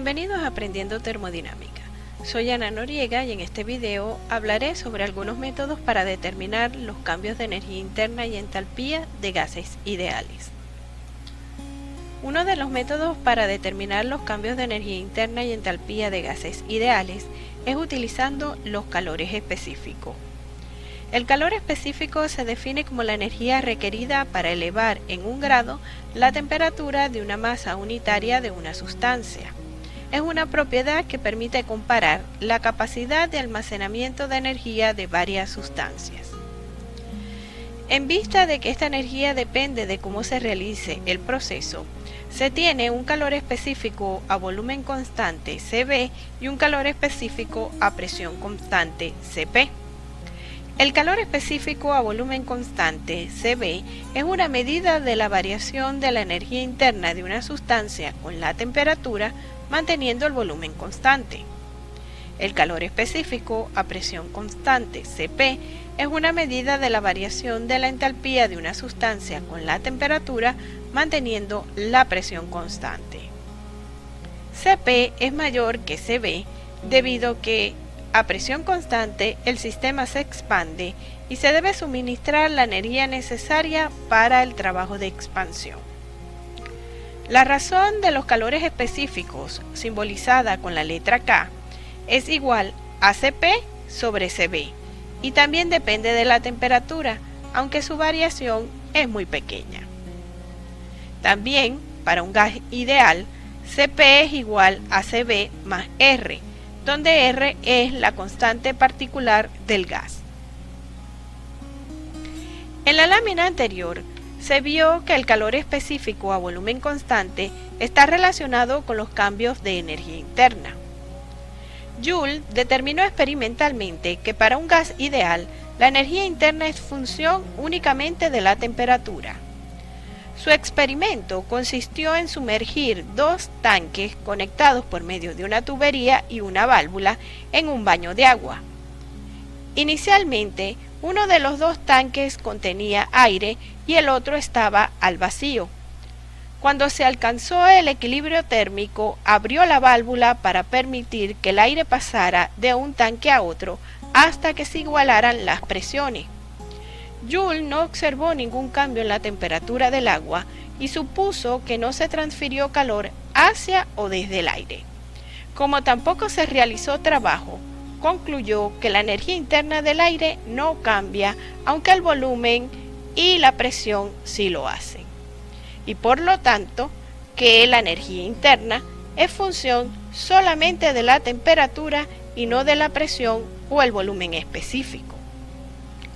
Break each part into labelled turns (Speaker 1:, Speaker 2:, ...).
Speaker 1: Bienvenidos a Aprendiendo Termodinámica. Soy Ana Noriega y en este video hablaré sobre algunos métodos para determinar los cambios de energía interna y entalpía de gases ideales. Uno de los métodos para determinar los cambios de energía interna y entalpía de gases ideales es utilizando los calores específicos. El calor específico se define como la energía requerida para elevar en 1 grado la temperatura de una masa unitaria de una sustancia. Es una propiedad que permite comparar la capacidad de almacenamiento de energía de varias sustancias. En vista de que esta energía depende de cómo se realice el proceso, se tiene un calor específico a volumen constante Cv y un calor específico a presión constante Cp. El calor específico a volumen constante Cv es una medida de la variación de la energía interna de una sustancia con la temperatura manteniendo el volumen constante. El calor específico a presión constante Cp es una medida de la variación de la entalpía de una sustancia con la temperatura manteniendo la presión constante. Cp es mayor que Cv debido a que a presión constante el sistema se expande y se debe suministrar la energía necesaria para el trabajo de expansión. La razón de los calores específicos, simbolizada con la letra K, es igual a Cp sobre Cv y también depende de la temperatura, aunque su variación es muy pequeña. También, para un gas ideal, Cp es igual a Cv más R, donde R es la constante particular del gas. En la lámina anterior, se vio que el calor específico a volumen constante está relacionado con los cambios de energía interna. Joule determinó experimentalmente que para un gas ideal, la energía interna es función únicamente de la temperatura. Su experimento consistió en sumergir 2 tanques conectados por medio de una tubería y una válvula en un baño de agua. Inicialmente, uno de los 2 tanques contenía aire y el otro estaba al vacío. Cuando se alcanzó el equilibrio térmico, abrió la válvula para permitir que el aire pasara de un tanque a otro hasta que se igualaran las presiones. Joule no observó ningún cambio en la temperatura del agua y supuso que no se transfirió calor hacia o desde el aire. Como tampoco se realizó trabajo, concluyó que la energía interna del aire no cambia, aunque el volumen y la presión sí lo hacen. Y por lo tanto, que la energía interna es función solamente de la temperatura y no de la presión o el volumen específico.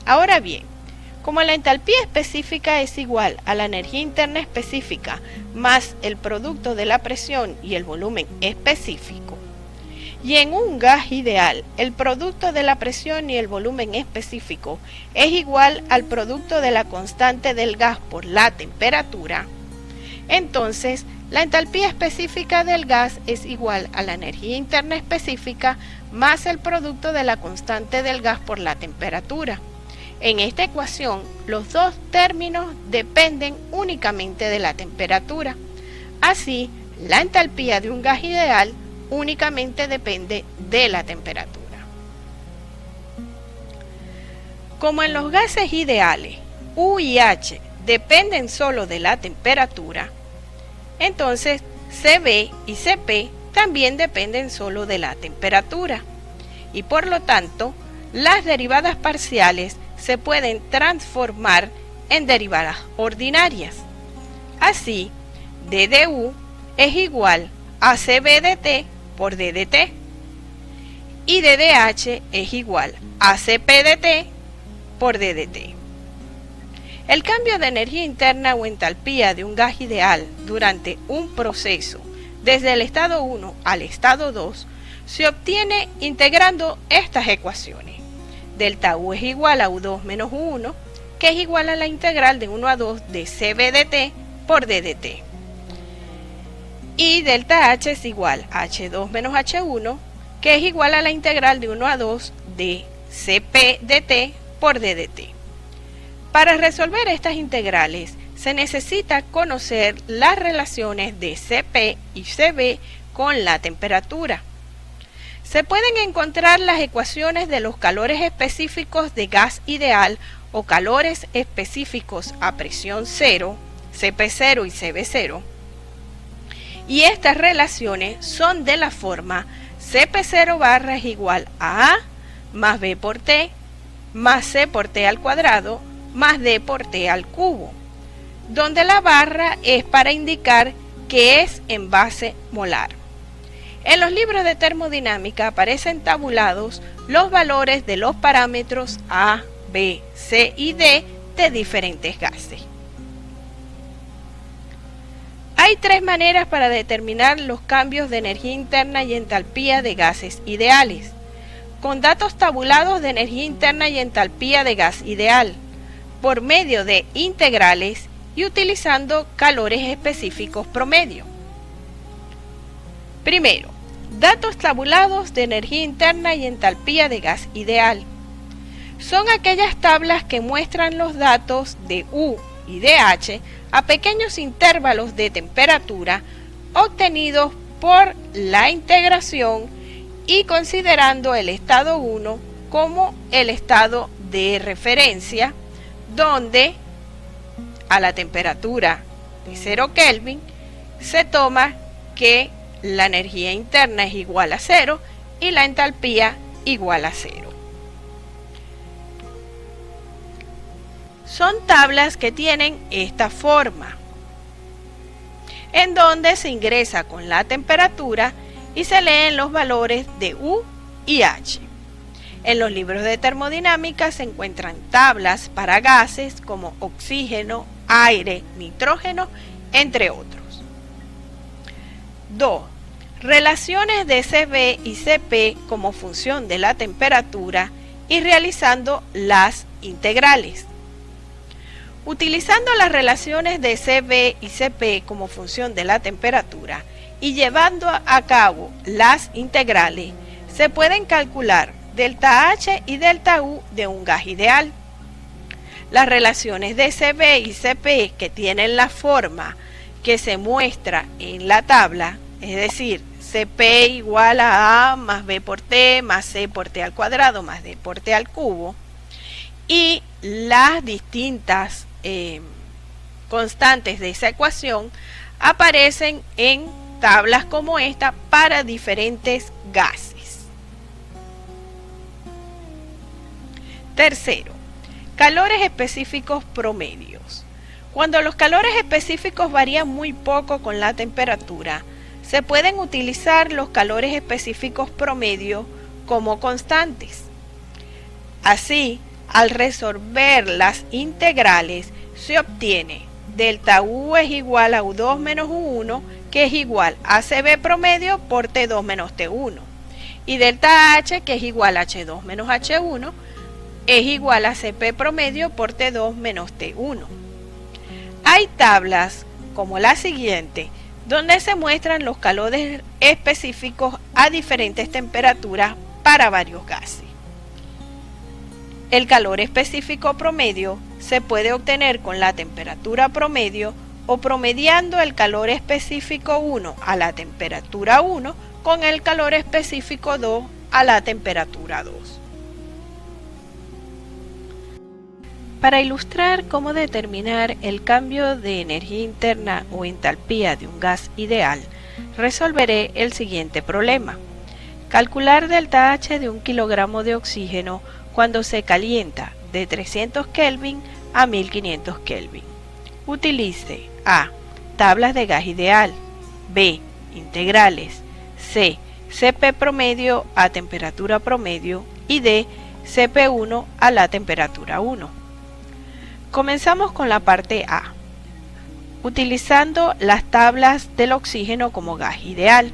Speaker 1: Ahora bien, como la entalpía específica es igual a la energía interna específica más el producto de la presión y el volumen específico, y en un gas ideal el producto de la presión y el volumen específico es igual al producto de la constante del gas por la temperatura, entonces la entalpía específica del gas es igual a la energía interna específica más el producto de la constante del gas por la temperatura. En esta ecuación, los 2 términos dependen únicamente de la temperatura. Así, la entalpía de un gas ideal únicamente depende de la temperatura. Como en los gases ideales, U y H dependen solo de la temperatura, entonces Cv y Cp también dependen solo de la temperatura. Y por lo tanto, las derivadas parciales se pueden transformar en derivadas ordinarias. Así, d de U es igual a Cv de T por d de T y d de H es igual a Cp de T por d de T. El cambio de energía interna o entalpía de un gas ideal durante un proceso desde el estado 1 al estado 2 se obtiene integrando estas ecuaciones. Delta U es igual a U2 menos U1, que es igual a la integral de 1 a 2 de Cv de T por d de T. Y delta H es igual a H2 menos H1, que es igual a la integral de 1 a 2 de Cp de T por d de T. Para resolver estas integrales se necesita conocer las relaciones de Cp y Cv con la temperatura. Se pueden encontrar las ecuaciones de los calores específicos de gas ideal o calores específicos a presión cero, CP0 y CB0. Y estas relaciones son de la forma CP0 barra es igual a A más B por T más C por T al cuadrado más D por T al cubo, donde la barra es para indicar que es en base molar. En los libros de termodinámica aparecen tabulados los valores de los parámetros A, B, C y D de diferentes gases. Hay tres maneras para determinar los cambios de energía interna y entalpía de gases ideales: con datos tabulados de energía interna y entalpía de gas ideal, por medio de integrales y utilizando calores específicos promedio. Primero, datos tabulados de energía interna y entalpía de gas ideal. Son aquellas tablas que muestran los datos de U y de H a pequeños intervalos de temperatura obtenidos por la integración y considerando el estado 1 como el estado de referencia, donde a la temperatura de 0 Kelvin se toma que la energía interna es igual a 0 y la entalpía igual a 0. Son tablas que tienen esta forma, en donde se ingresa con la temperatura y se leen los valores de U y H. En los libros de termodinámica se encuentran tablas para gases como oxígeno, aire, nitrógeno, entre otros. 2. Relaciones de CB y CP como función de la temperatura y realizando las integrales. Utilizando las relaciones de CB y CP como función de la temperatura y llevando a cabo las integrales, se pueden calcular delta H y delta U de un gas ideal. Las relaciones de CB y CP que tienen la forma que se muestra en la tabla, es decir, CP igual a A más B por T más C por T al cuadrado más D por T al cubo, y las distintas constantes de esa ecuación aparecen en tablas como esta para diferentes gases. Tercero, calores específicos promedios. Cuando los calores específicos varían muy poco con la temperatura, se pueden utilizar los calores específicos promedio como constantes. Así, al resolver las integrales, se obtiene delta U es igual a U2 menos U1, que es igual a CB promedio por T2 menos T1, y delta H, que es igual a H2 menos H1, es igual a CP promedio por T2 menos T1. Hay tablas como la siguiente, donde se muestran los calores específicos a diferentes temperaturas para varios gases. El calor específico promedio se puede obtener con la temperatura promedio o promediando el calor específico 1 a la temperatura 1 con el calor específico 2 a la temperatura 2. Para ilustrar cómo determinar el cambio de energía interna o entalpía de un gas ideal, resolveré el siguiente problema. Calcular delta H de 1 kilogramo de oxígeno cuando se calienta de 300 Kelvin a 1500 Kelvin. Utilice A. Tablas de gas ideal. B. Integrales. C. CP promedio a temperatura promedio. Y D. CP1 a la temperatura 1. Comenzamos con la parte A, utilizando las tablas del oxígeno como gas ideal.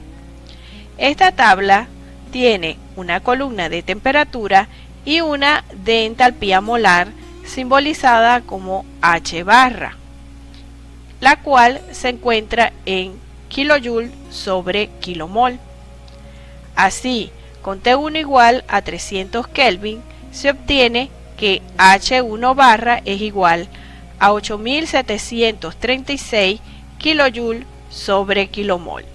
Speaker 1: Esta tabla tiene una columna de temperatura y una de entalpía molar simbolizada como H barra, la cual se encuentra en kilojoule sobre kilomol. Así, con T1 igual a 300 Kelvin, se obtiene que H1 barra es igual a 8736 kilojoule sobre kilomol.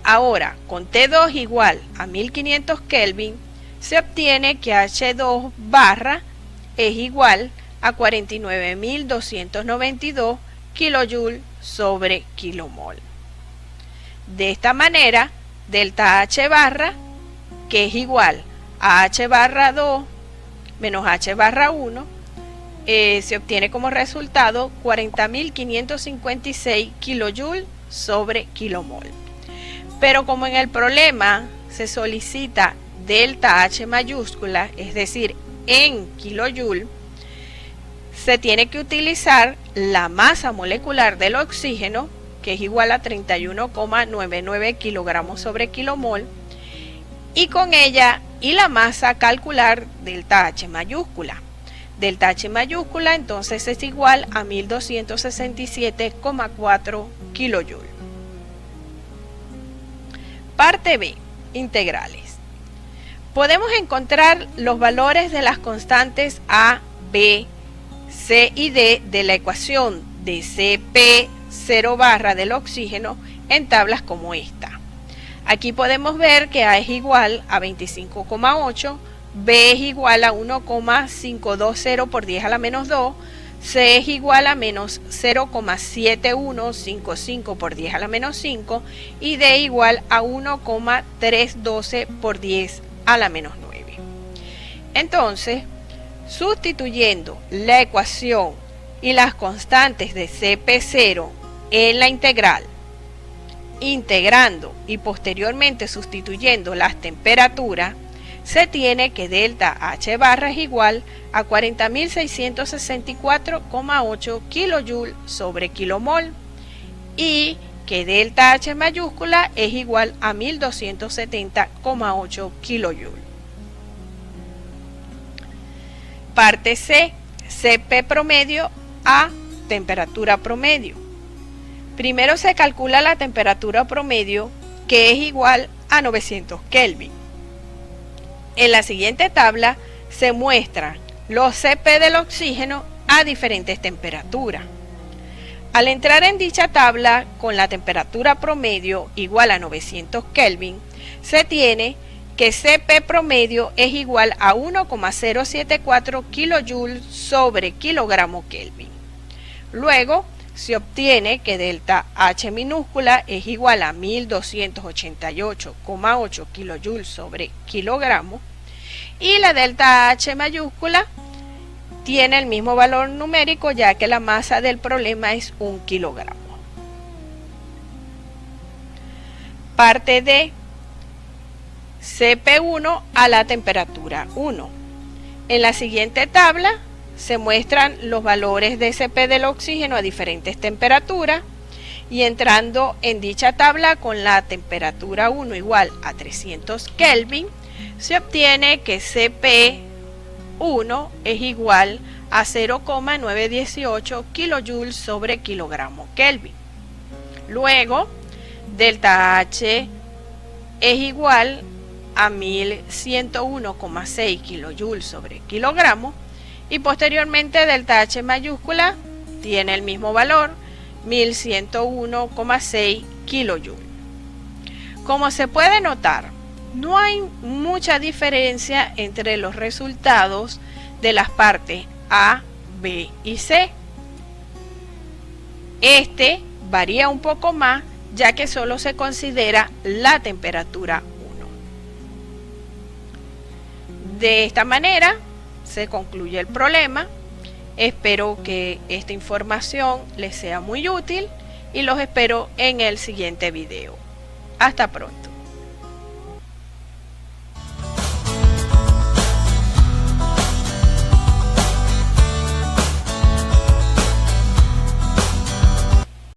Speaker 1: Ahora, con T2 igual a 1500 Kelvin, se obtiene que H2 barra es igual a 49.292 kJ sobre kilomol. De esta manera, delta H barra, que es igual a H barra 2 menos H barra 1, se obtiene como resultado 40.556 kJ sobre kilomol. Pero como en el problema se solicita delta H mayúscula, es decir, en kilojoule, se tiene que utilizar la masa molecular del oxígeno, que es igual a 31,99 kilogramos sobre kilomol, y con ella y la masa calcular delta H mayúscula. Delta H mayúscula entonces es igual a 1267,4 kilojoule. Parte B, integrales. Podemos encontrar los valores de las constantes A, B, C y D de la ecuación de Cp0 barra del oxígeno en tablas como esta. Aquí podemos ver que A es igual a 25,8, B es igual a 1,520 por 10 a la menos 2, C es igual a menos 0,7155 por 10 a la menos 5 y D igual a 1,312 por 10 a la menos 9. Entonces, sustituyendo la ecuación y las constantes de Cp0 en la integral, integrando y posteriormente sustituyendo las temperaturas, se tiene que delta H barra es igual a 40.664,8 kJ sobre kilomol y que delta H mayúscula es igual a 1270,8 kJ. Parte C, Cp promedio a temperatura promedio. Primero se calcula la temperatura promedio, que es igual a 900 Kelvin. En la siguiente tabla se muestran los Cp del oxígeno a diferentes temperaturas. Al entrar en dicha tabla con la temperatura promedio igual a 900 Kelvin, se tiene que Cp promedio es igual a 1,074 kJ sobre kilogramo Kelvin. Luego se obtiene que delta H minúscula es igual a 1288,8 kJ sobre kilogramo y la delta H mayúscula tiene el mismo valor numérico ya que la masa del problema es 1 kilogramo. Parte D, Cp1 a la temperatura 1. En la siguiente tabla se muestran los valores de Cp del oxígeno a diferentes temperaturas y entrando en dicha tabla con la temperatura 1 igual a 300 Kelvin, se obtiene que Cp1 es igual a 0,918 kJ sobre kilogramo Kelvin. Luego, delta H es igual a 1101,6 kJ sobre kilogramo y posteriormente delta H mayúscula tiene el mismo valor, 1101,6 kJ. Como se puede notar, no hay mucha diferencia entre los resultados de las partes A, B y C. Este varía un poco más ya que solo se considera la temperatura 1. De esta manera se concluye el problema. Espero que esta información les sea muy útil y los espero en el siguiente video. Hasta pronto.